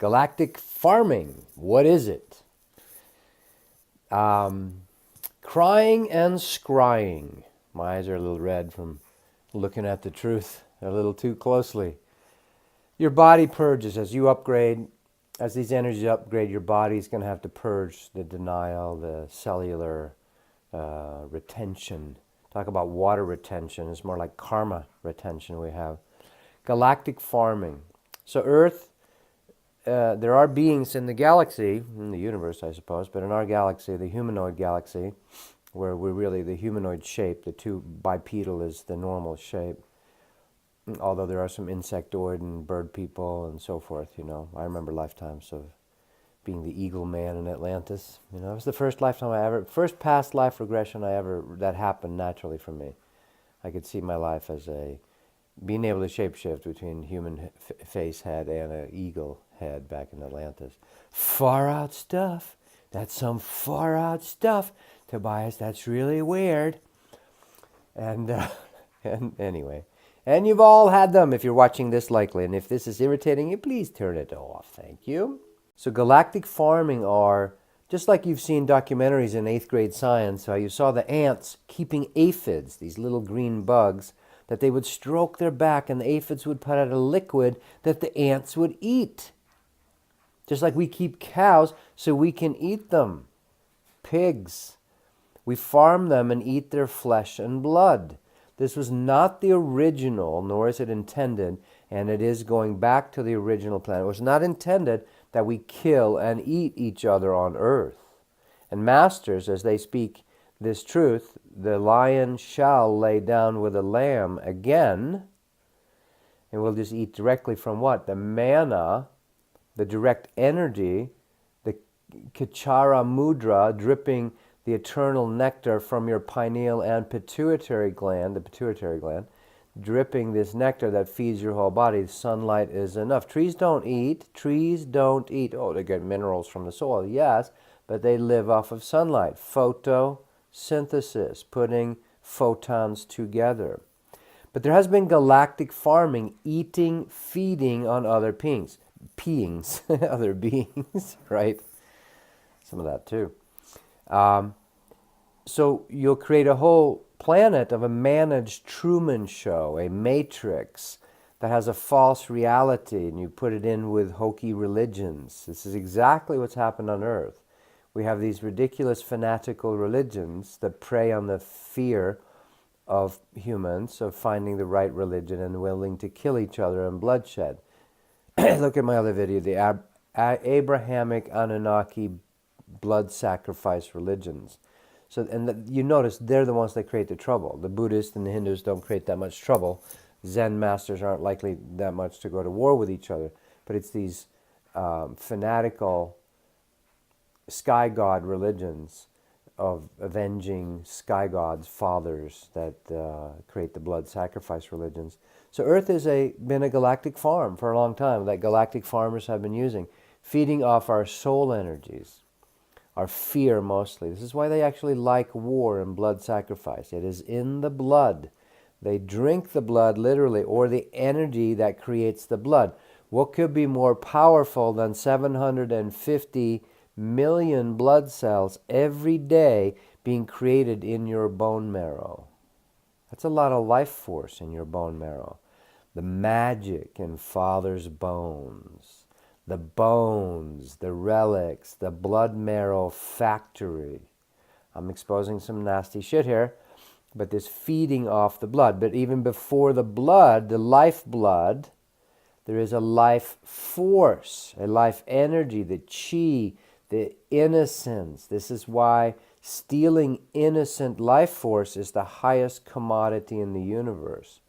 Galactic farming, what is it? Crying and scrying. My eyes are a little red from looking at the truth a little too closely. Your body purges as you upgrade. As these energies upgrade, your body's going to have to purge the denial, the cellular retention. Talk about water retention. It's more like karma retention we have. Galactic farming. So Earth, there are beings in the galaxy, in the universe I suppose, but in our galaxy, the humanoid galaxy, where we're really the humanoid shape, the two bipedal is the normal shape. Although there are some insectoid and bird people and so forth, you know. I remember lifetimes of being the eagle man in Atlantis. You know, it was the first lifetime first past life regression that happened naturally for me. I could see my life as being able to shapeshift between human face head and an eagle head back in Atlantis. Far out stuff. That's some far out stuff, Tobias. That's really weird. And anyway. And you've all had them if you're watching this likely. And if this is irritating you, please turn it off. Thank you. So galactic farming are, just like you've seen documentaries in 8th grade science, how you saw the ants keeping aphids, these little green bugs, that they would stroke their back and the aphids would put out a liquid that the ants would eat. Just like we keep cows so we can eat them. Pigs. We farm them and eat their flesh and blood. This was not the original, nor is it intended, and it is going back to the original plan. It was not intended that we kill and eat each other on earth. And masters, as they speak this truth, the lion shall lay down with the lamb again, and we'll just eat directly from what? The manna, the direct energy, the Kachara mudra, dripping the eternal nectar from your pineal and pituitary gland, the pituitary gland, dripping this nectar that feeds your whole body. Sunlight is enough. Trees don't eat. Oh, they get minerals from the soil, yes, but they live off of sunlight. Photosynthesis, putting photons together. But there has been galactic farming, eating, feeding on other beings, other beings, right? Some of that too. So you'll create a whole planet of a managed Truman Show, a matrix that has a false reality, and you put it in with hokey religions. This is exactly what's happened on Earth. We have these ridiculous fanatical religions that prey on the fear of humans, of finding the right religion and willing to kill each other and bloodshed. Look at my other video, the Abrahamic Anunnaki blood sacrifice religions. So, and you notice they're the ones that create the trouble. The Buddhists and the Hindus don't create that much trouble. Zen masters aren't likely that much to go to war with each other. But it's these fanatical sky god religions of avenging sky gods, fathers, that create the blood sacrifice religions. So Earth has been a galactic farm for a long time that galactic farmers have been using, feeding off our soul energies. Our fear mostly. This is why they actually like war and blood sacrifice. It is in the blood. They drink the blood literally, or the energy that creates the blood. What could be more powerful than 750 million blood cells every day being created in your bone marrow? That's a lot of life force in your bone marrow. The magic in Father's bones. The bones, the relics, the blood marrow factory. I'm exposing some nasty shit here, but this feeding off the blood. But even before the blood, the life blood, there is a life force, a life energy, the chi, the innocence. This is why stealing innocent life force is the highest commodity in the universe.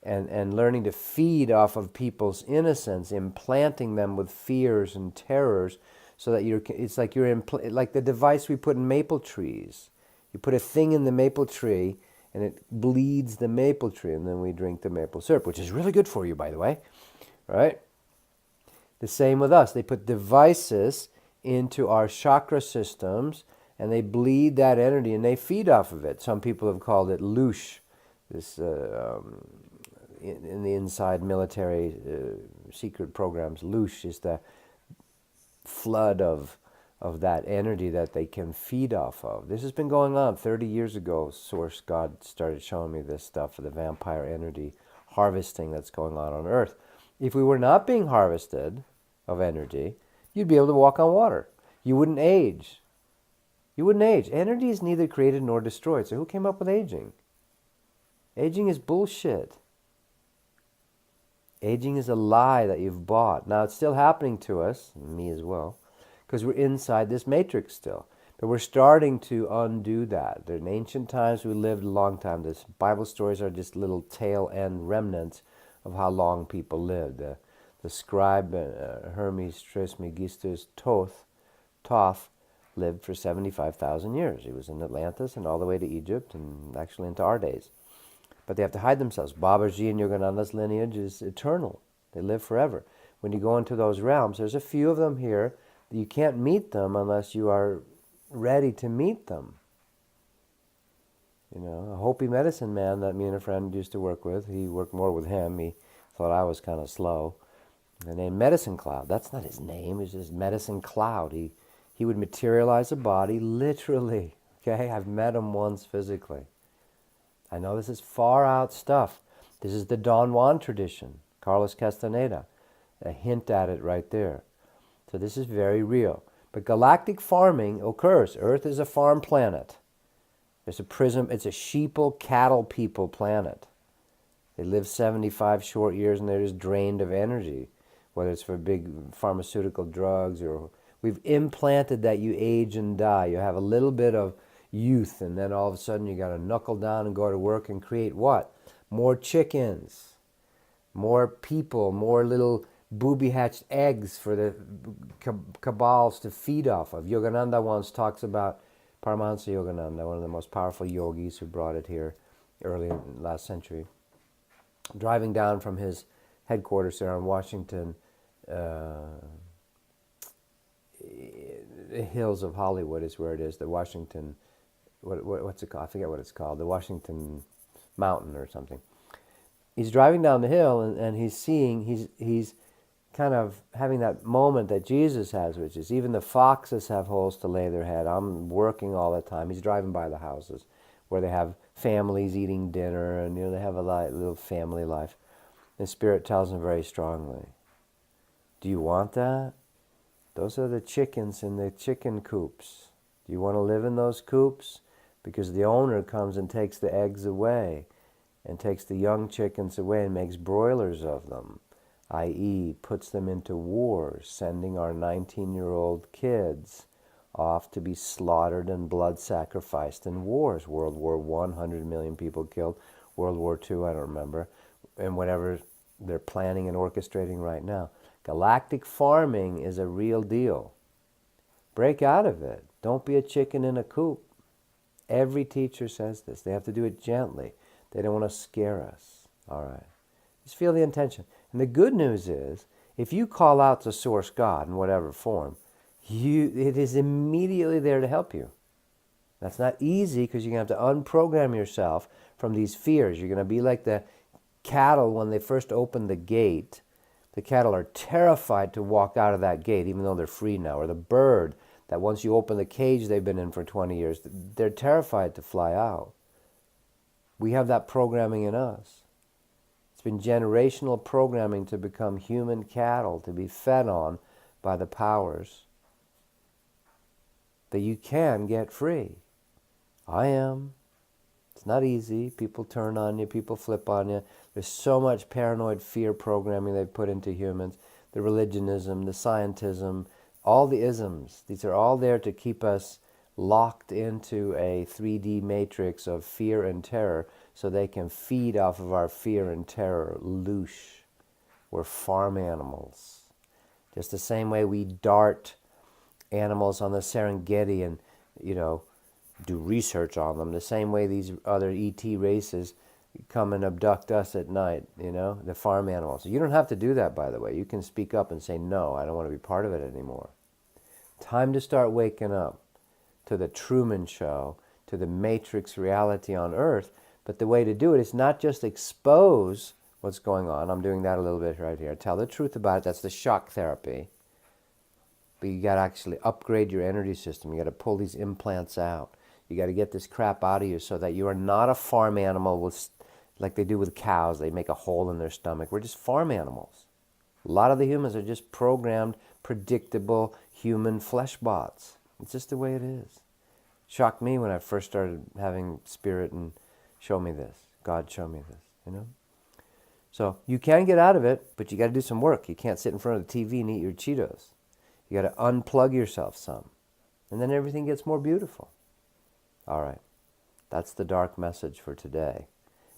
And learning to feed off of people's innocence, implanting them with fears and terrors, so that it's like like the device we put in maple trees. You put a thing in the maple tree, and it bleeds the maple tree, and then we drink the maple syrup, which is really good for you, by the way, right? The same with us. They put devices into our chakra systems, and they bleed that energy, and they feed off of it. Some people have called it loosh, this in the inside military secret programs. Loosh is the flood of that energy that they can feed off of. This has been going on 30 years ago. Source God started showing me this stuff of the vampire energy harvesting that's going on Earth. If we were not being harvested of energy, you'd be able to walk on water. You wouldn't age. You wouldn't age. Energy is neither created nor destroyed. So who came up with aging? Aging is bullshit. Aging is a lie that you've bought. Now, it's still happening to us, me as well, because we're inside this matrix still. But we're starting to undo that. In ancient times, we lived a long time. These Bible stories are just little tail end remnants of how long people lived. The scribe Hermes Trismegistus Toth lived for 75,000 years. He was in Atlantis and all the way to Egypt and actually into our days. But they have to hide themselves. Babaji and Yogananda's lineage is eternal. They live forever. When you go into those realms, there's a few of them here. You can't meet them unless you are ready to meet them. You know, a Hopi medicine man that me and a friend used to work with, he worked more with him. He thought I was kind of slow. The name Medicine Cloud, that's not his name, it's just Medicine Cloud. He would materialize a body literally. Okay, I've met him once physically. I know this is far out stuff. This is the Don Juan tradition, Carlos Castaneda. A hint at it right there. So this is very real. But galactic farming occurs. Earth is a farm planet. It's a prism. It's a sheeple, cattle people planet. They live 75 short years and they're just drained of energy, whether it's for big pharmaceutical drugs or we've implanted that you age and die. You have a little bit of youth, and then all of a sudden you got to knuckle down and go to work and create what? More chickens, more people, more little booby-hatched eggs for the cabals to feed off of. Yogananda once talks about Paramahansa Yogananda, one of the most powerful yogis who brought it here early in last century, driving down from his headquarters there on Washington, the hills of Hollywood is where it is, the Washington, what's it called? I forget what it's called, the Washington Mountain or something. He's driving down the hill and he's seeing, he's kind of having that moment that Jesus has, which is even the foxes have holes to lay their head. I'm working all the time. He's driving by the houses where they have families eating dinner and they have a little family life. And Spirit tells him very strongly, do you want that? Those are the chickens in the chicken coops. Do you want to live in those coops? Because the owner comes and takes the eggs away and takes the young chickens away and makes broilers of them, i.e. puts them into wars, sending our 19-year-old kids off to be slaughtered and blood sacrificed in wars. World War I, 100 million people killed. World War II, I don't remember. And whatever they're planning and orchestrating right now. Galactic farming is a real deal. Break out of it. Don't be a chicken in a coop. Every teacher says this. They have to do it gently. They don't want to scare us. All right. Just feel the intention. And the good news is, if you call out to Source God in whatever form, it is immediately there to help you. That's not easy because you're going to have to unprogram yourself from these fears. You're going to be like the cattle when they first open the gate. The cattle are terrified to walk out of that gate, even though they're free now. Or the bird, that once you open the cage they've been in for 20 years, they're terrified to fly out. We have that programming in us. It's been generational programming to become human cattle, to be fed on by the powers. That you can get free. I am. It's not easy. People turn on you. People flip on you. There's so much paranoid fear programming they've put into humans. The religionism, the scientism, all the isms. These are all there to keep us locked into a 3D matrix of fear and terror so they can feed off of our fear and terror. Loosh. We're farm animals. Just the same way we dart animals on the Serengeti and, do research on them. The same way these other ET races come and abduct us at night, the farm animals. You don't have to do that, by the way. You can speak up and say, no, I don't want to be part of it anymore. Time to start waking up to the Truman Show, to the Matrix reality on Earth. But the way to do it is not just expose what's going on. I'm doing that a little bit right here. Tell the truth about it. That's the shock therapy. But you got to actually upgrade your energy system. You got to pull these implants out. You got to get this crap out of you so that you are not a farm animal with, like they do with cows. They make a hole in their stomach. We're just farm animals. A lot of the humans are just programmed, predictable human flesh bots. It's just the way it is. Shocked me when I first started having spirit and show me this. God show me this, you know? So you can get out of it, but you got to do some work. You can't sit in front of the TV and eat your Cheetos. You got to unplug yourself some. And then everything gets more beautiful. All right. That's the dark message for today.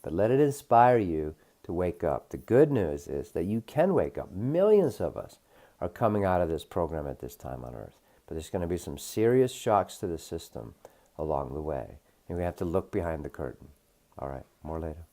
But let it inspire you to wake up. The good news is that you can wake up. Millions of us are coming out of this program at this time on Earth. But there's going to be some serious shocks to the system along the way. And we have to look behind the curtain. All right. More later.